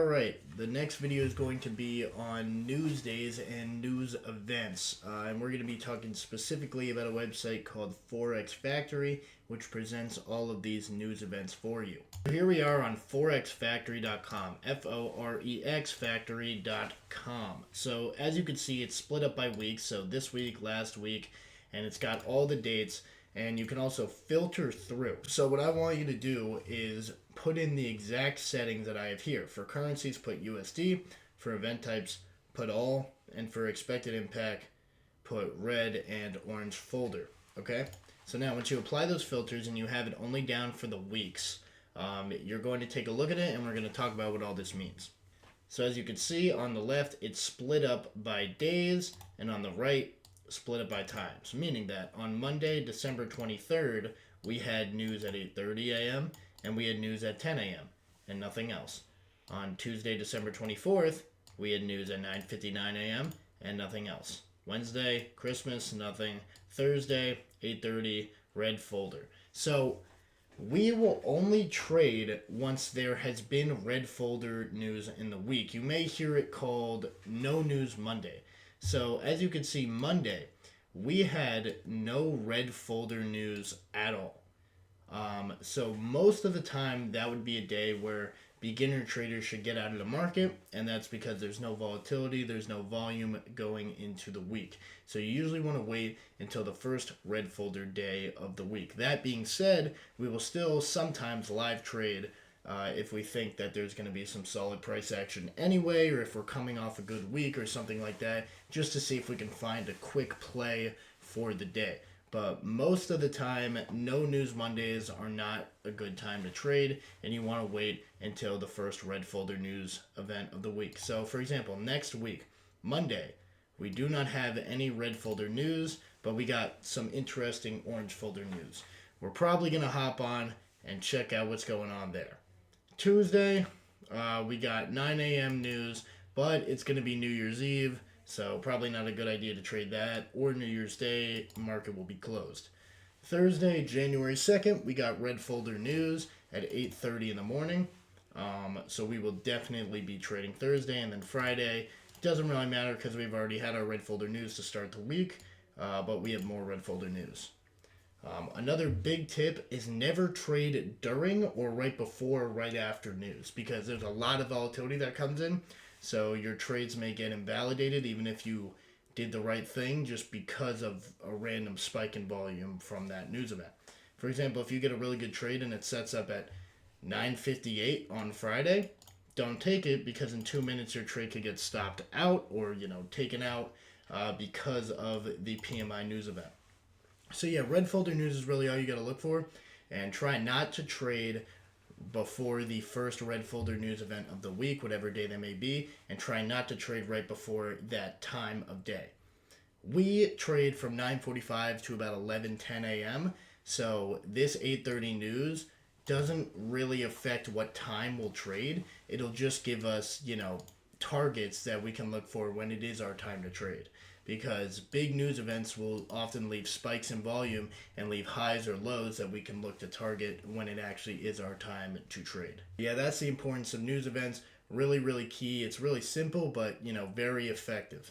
Alright, the next video is going to be on news days and news events. And we're going to be talking specifically about a website called ForexFactory, which presents all of these news events for you. Here we are on ForexFactory.com, ForexFactory.com. So as you can see, it's split up by weeks, so this week, last week, and it's got all the dates. And you can also filter through. So what I want you to do is put in the exact settings that I have here. For currencies, put USD. For event types, put all. And for expected impact, put red and orange folder. Okay? So now once you apply those filters and you have it only down for the weeks, you're going to take a look at it and we're going to talk about what all this means. So as you can see on the left, it's split up by days, and on the right, split up by times, meaning that on Monday, December 23rd, we had news at 8:30 a.m. and we had news at 10 a.m. and nothing else. On Tuesday, December 24th, we had news at 9:59 a.m. and nothing else. Wednesday, Christmas, nothing. Thursday, 8:30, red folder. So we will only trade once there has been red folder news in the week. You may hear it called No News Monday. So as you can see, Monday, we had no red folder news at all. So most of the time, that would be a day where beginner traders should get out of the market, and that's because there's no volatility, there's no volume going into the week. So you usually want to wait until the first red folder day of the week. That being said, we will still sometimes live trade if we think that there's going to be some solid price action anyway, or if we're coming off a good week or something like that, just to see if we can find a quick play for the day. But most of the time, no news Mondays are not a good time to trade, and you want to wait until the first red folder news event of the week. So for example, next week, Monday, we do not have any red folder news, but we got some interesting orange folder news. We're probably going to hop on and check out what's going on there. Tuesday, we got 9 a.m. news, but it's going to be New Year's Eve, so probably not a good idea to trade that, or New Year's Day, market will be closed. Thursday, January 2nd, we got red folder news at 8:30 in the morning, so we will definitely be trading Thursday. And then Friday, doesn't really matter because we've already had our red folder news to start the week, but we have more red folder news. Another big tip is never trade during or right before or right after news, because there's a lot of volatility that comes in, so your trades may get invalidated even if you did the right thing just because of a random spike in volume from that news event. For example, if you get a really good trade and it sets up at 9:58 on Friday, don't take it, because in 2 minutes your trade could get stopped out or taken out because of the PMI news event. So yeah, red folder news is really all you got to look for, and try not to trade before the first red folder news event of the week, whatever day that may be, and try not to trade right before that time of day. We trade from 9:45 to about 11:10 a.m., so this 8:30 news doesn't really affect what time we'll trade. It'll just give us, targets that we can look for when it is our time to trade, because big news events will often leave spikes in volume and leave highs or lows that we can look to target when it actually is our time to trade. Yeah, that's the importance of news events. Really, really key. It's really simple, but very effective.